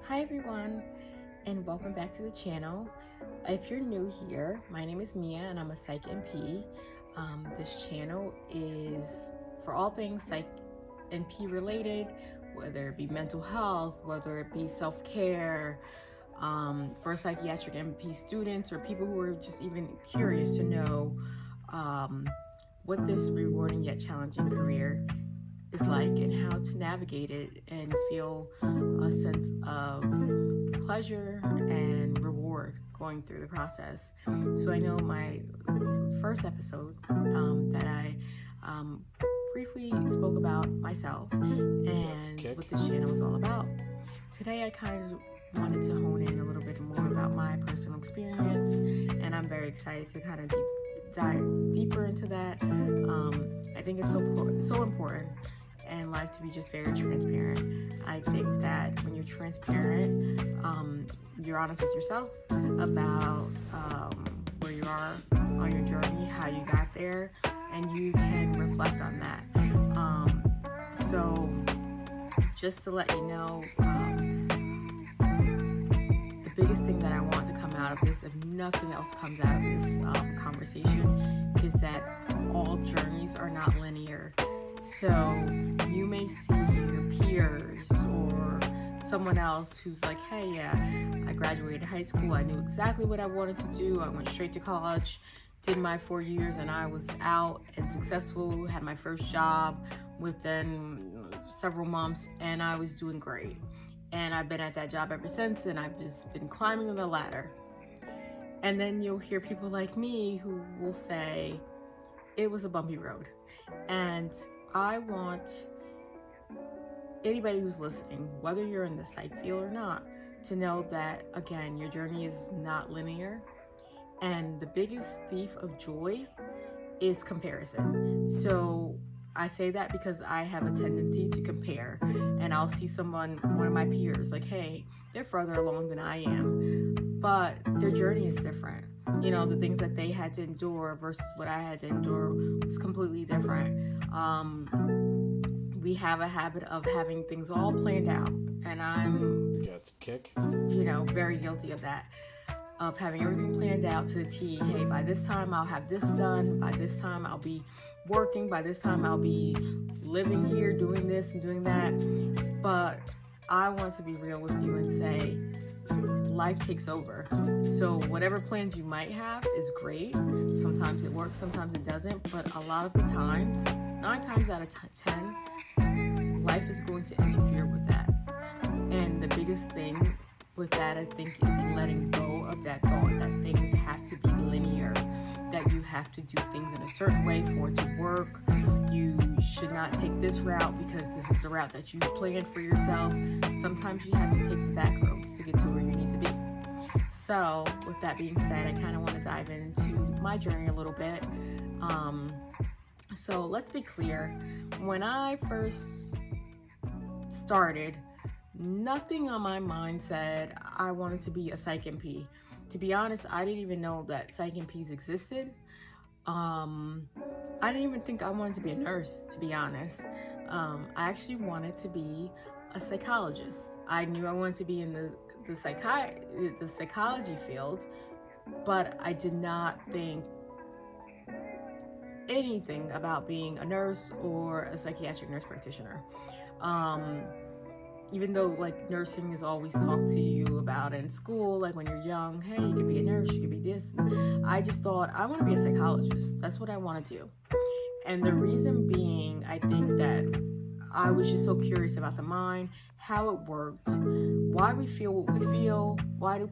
Hi everyone, and welcome back to the channel. If you're new here, my name is Mia and I'm a Psych NP. This channel is for all things Psych NP related, whether it be mental health, whether it be self-care, for psychiatric NP students or people who are just even curious to know what this rewarding yet challenging career is like and how to navigate it and feel a sense of pleasure and reward going through the process. So I know my first episode that I briefly spoke about myself and what this channel is all about. Today I kind of wanted to hone in a little bit more about my personal experience, and I'm very excited to kind of dive deeper into that. I think it's so important in life to be just very transparent. I think that when you're transparent, you're honest with yourself about where you are on your journey, how you got there, and you can reflect on that. So just to let you know, the biggest thing that I want to come out of this, if nothing else comes out of this conversation, is that all journeys are not linear. So you may see your peers or someone else who's like, hey, yeah, I graduated high school, I knew exactly what I wanted to do, I went straight to college, did my 4 years, and I was out and successful, had my first job within several months, and I was doing great. And I've been at that job ever since, and I've just been climbing the ladder. And then you'll hear people like me who will say, it was a bumpy road. And I want anybody who's listening, whether you're in the psych field or not, to know that, again, your journey is not linear. And the biggest thief of joy is comparison. So I say that because I have a tendency to compare, and I'll see one of my peers, like, hey, they're further along than I am, but their journey is different. You know, the things that they had to endure versus what I had to endure was completely different. We have a habit of having things all planned out, and I'm very guilty of that, of having everything planned out to the T. Hey, by this time I'll have this done, by this time I'll be working, by this time I'll be living here, doing this and doing that. But I want to be real with you and say, life takes over. So whatever plans you might have is great. Sometimes it works, sometimes it doesn't, but a lot of the times, 9 times out of 10, life is going to interfere with that. And the biggest thing with that, I think, is letting go of that thought that things have to be linear, that you have to do things in a certain way for it to work. You should not take this route because this is the route that you planned for yourself. Sometimes you have to take the back roads to get to where you need to be. So with that being said, I kind of want to dive into my journey a little bit. So let's be clear. When I first started, nothing on my mind said I wanted to be a Psych NP. To be honest, I didn't even know that Psych NPs existed. I didn't even think I wanted to be a nurse, to be honest. I actually wanted to be a psychologist. I knew I wanted to be in the psychology field, but I did not think anything about being a nurse or a psychiatric nurse practitioner. Even though like nursing is always talked to you about in school, like when you're young, hey, you could be a nurse, you could be this. I just thought, I want to be a psychologist. That's what I want to do. And the reason being, I think that I was just so curious about the mind, how it worked, why we feel what we feel, why do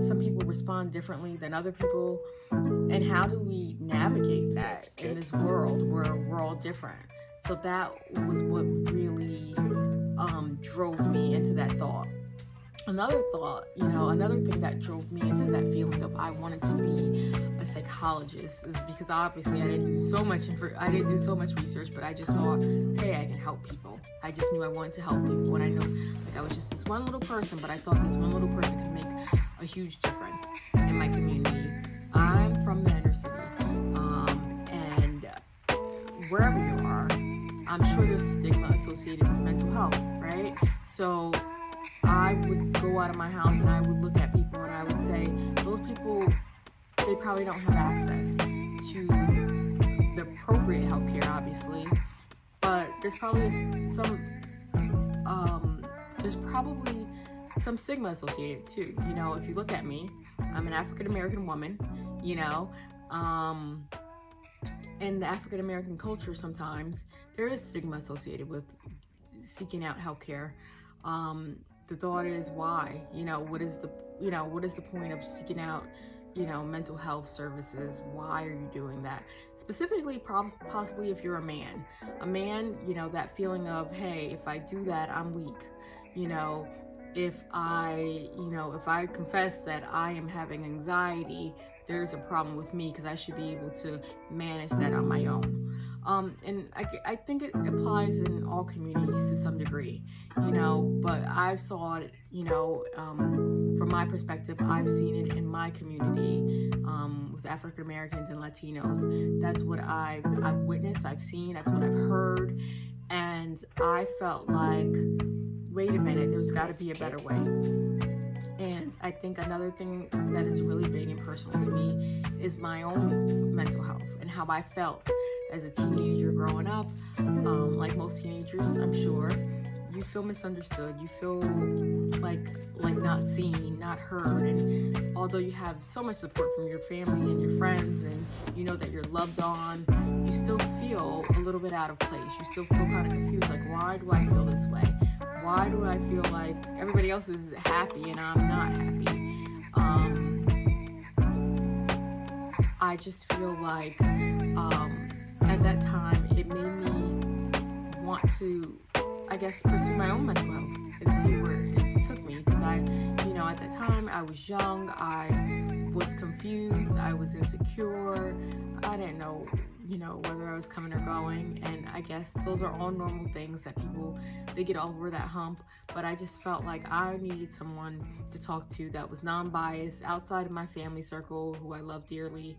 some people respond differently than other people, and how do we navigate that in this world where we're all different. So that was what really drove me into that thought. Another thing that drove me into that feeling of I wanted to be a psychologist is because obviously I didn't do so much research, but I just thought, hey, I can help people. I just knew I wanted to help people, and I know like I was just this one little person, but I thought this one little person could make a huge difference in my community. I'm from the inner city, and wherever you are, I'm sure there's stigma associated with mental health, right? So I would go out of my house and I would look at people and I would say, those people, they probably don't have access to the appropriate healthcare, obviously, but there's probably some stigma associated too. You know, if you look at me, I'm an African American woman, you know, in the African American culture, sometimes there is stigma associated with seeking out healthcare. The thought is, why? You know, what is the point of seeking out, you know, mental health services? Why are you doing that? Specifically, possibly if you're a man, you know, that feeling of, hey, if I do that, I'm weak. You know, if I confess that I am having anxiety, there's a problem with me because I should be able to manage that on my own. And I think it applies in all communities to some degree, you know, but I saw it, you know, from my perspective, I've seen it in my community with African Americans and Latinos. That's what I've witnessed, I've seen, that's what I've heard. And I felt like, wait a minute, there's got to be a better way. And I think another thing that is really big and personal to me is my own mental health and how I felt as a teenager growing up. Like most teenagers, I'm sure, you feel misunderstood. You feel like not seen, not heard. And although you have so much support from your family and your friends, and you know that you're loved on, you still feel a little bit out of place. You still feel kind of confused, like, why do I feel this way? Why do I feel like everybody else is happy and I'm not happy? I just feel like at that time it made me want to, I guess, pursue my own mental health and see where it took me. Because you know, at that time I was young, I was confused, I was insecure, I didn't know, you know, whether I was coming or going. And I guess those are all normal things that people, they get over that hump. But I just felt like I needed someone to talk to that was non-biased, outside of my family circle, who I love dearly,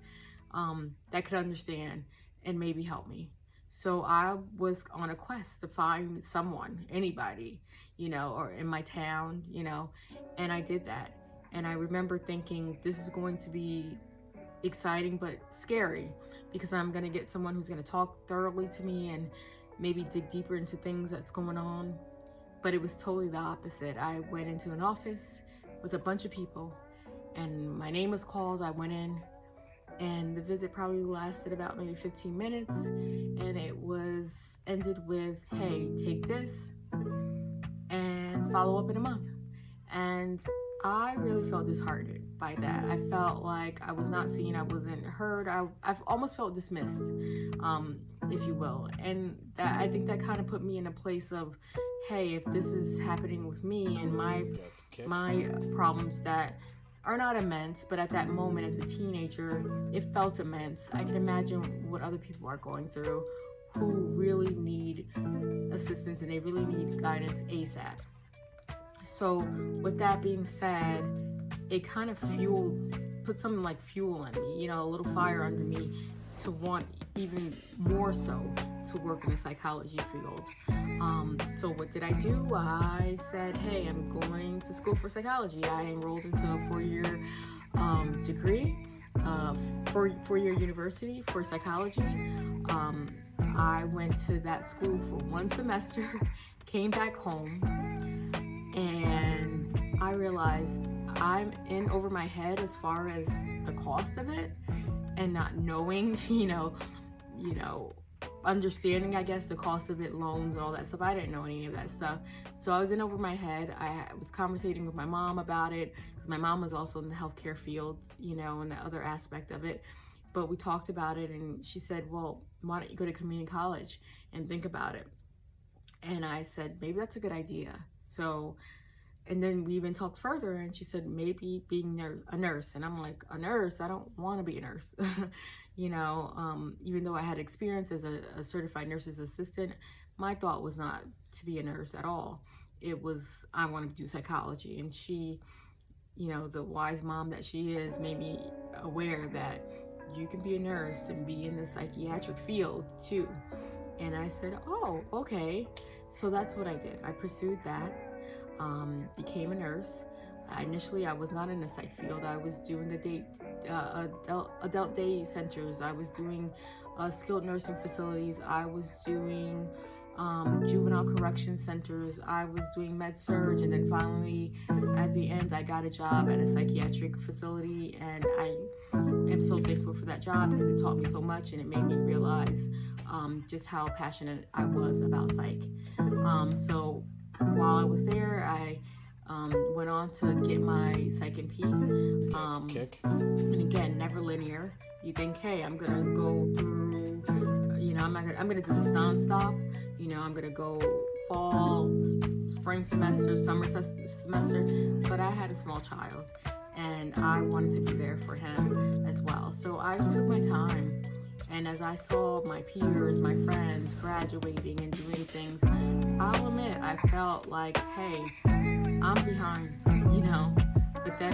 that could understand and maybe help me. So I was on a quest to find someone, anybody, you know, or in my town, you know, and I did that. And I remember thinking, this is going to be exciting but scary, because I'm going to get someone who's going to talk thoroughly to me and maybe dig deeper into things that's going on. But it was totally the opposite. I went into an office with a bunch of people and my name was called. I went in and the visit probably lasted about maybe 15 minutes, and it was ended with, hey, take this and follow up in a month. And I really felt disheartened by that. I felt like I was not seen, I wasn't heard. I've almost felt dismissed, if you will. And that, I think that kind of put me in a place of, hey, if this is happening with me and my problems that are not immense, but at that moment as a teenager, it felt immense. I can imagine what other people are going through who really need assistance and they really need guidance ASAP. So with that being said, it kind of put something like fuel in me, you know, a little fire under me to want even more so to work in the psychology field. So what did I do? I said, hey, I'm going to school for psychology. I enrolled into a four-year degree, four-year university for psychology. I went to that school for one semester, came back home, and I realized I'm in over my head as far as the cost of it, and not knowing, you know, understanding, I guess, the cost of it, loans and all that stuff. I didn't know any of that stuff. So I was in over my head. I was conversating with my mom about it, because my mom was also in the healthcare field, you know, and the other aspect of it. But we talked about it, and she said, well, why don't you go to community college and think about it? And I said, maybe that's a good idea. So, and then we even talked further, and she said, maybe being a nurse. And I'm like, a nurse? I don't want to be a nurse. You know, even though I had experience as a certified nurse's assistant, my thought was not to be a nurse at all. It was, I wanted to do psychology. And she, you know, the wise mom that she is, made me aware that you can be a nurse and be in the psychiatric field too. And I said, oh, okay. So that's what I did. I pursued that. became a nurse. Initially, I was not in the psych field. I was doing adult day centers. I was doing skilled nursing facilities. I was doing juvenile correction centers. I was doing med surg, and then finally, at the end, I got a job at a psychiatric facility, and I am so thankful for that job because it taught me so much, and it made me realize just how passionate I was about psych. So while I was there, I went on to get my Psych NP. And again, never linear. You think, hey, I'm gonna go through, I'm gonna do this nonstop. I'm gonna go fall, spring semester, summer semester. But I had a small child, and I wanted to be there for him as well. So I took my time. And as I saw my peers, my friends graduating and doing things, I'll admit I felt like, hey, I'm behind, But then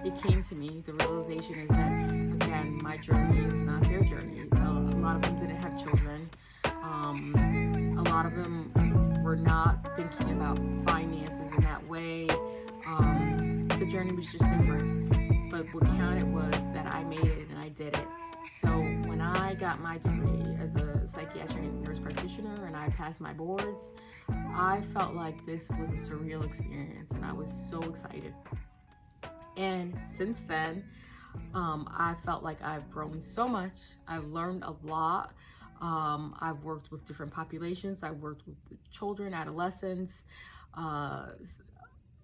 it came to me, the realization is that, again, my journey is not their journey. A lot of them didn't have children. A lot of them were not thinking about finances in that way. The journey was just different. But what counted was that I made it and I did it. So when I got my degree as a psychiatric nurse practitioner and I passed my boards, I felt like this was a surreal experience, and I was so excited. And since then, I felt like I've grown so much. I've learned a lot. I've worked with different populations. I've worked with children, adolescents,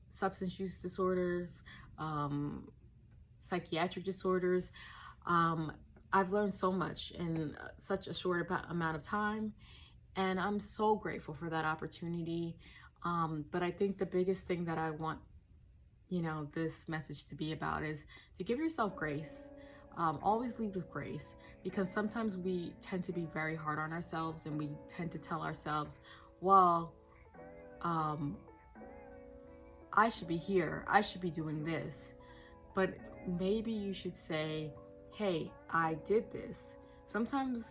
substance use disorders, psychiatric disorders. I've learned so much in such a short amount of time, and I'm so grateful for that opportunity. But I think the biggest thing that I want, this message to be about is to give yourself grace. Always lead with grace, because sometimes we tend to be very hard on ourselves, and we tend to tell ourselves, well, I should be here, I should be doing this. But maybe you should say, hey, I did this. Sometimes,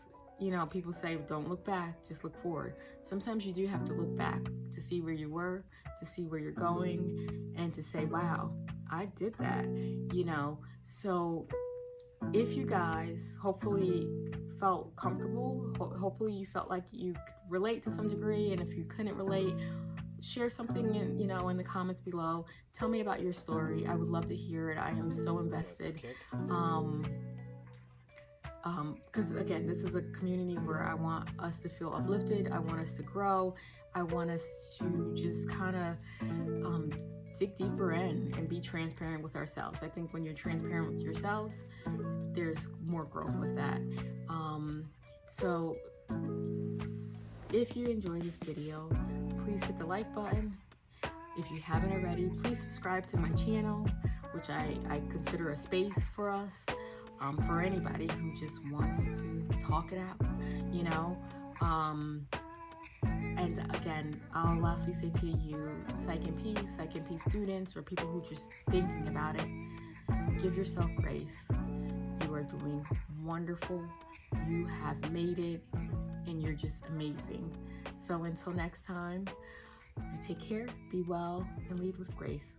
people say, don't look back, just look forward. Sometimes you do have to look back to see where you were, to see where you're going, and to say, wow, I did that, So if you guys hopefully felt comfortable, hopefully you felt like you could relate to some degree, and if you couldn't relate, share something in the comments below. Tell me about your story. I would love to hear it. I am so invested. Because again, this is a community where I want us to feel uplifted. I want us to grow. I want us to just kind of dig deeper in and be transparent with ourselves. I think when you're transparent with yourselves, there's more growth with that. So if you enjoyed this video, please hit the like button. If you haven't already, please subscribe to my channel, which I consider a space for us, for anybody who just wants to talk it out, And again, I'll lastly say to you, Psych NP students, or people who are just thinking about it, give yourself grace. You are doing wonderful. You have made it, and you're just amazing. So until next time, you take care, be well, and lead with grace.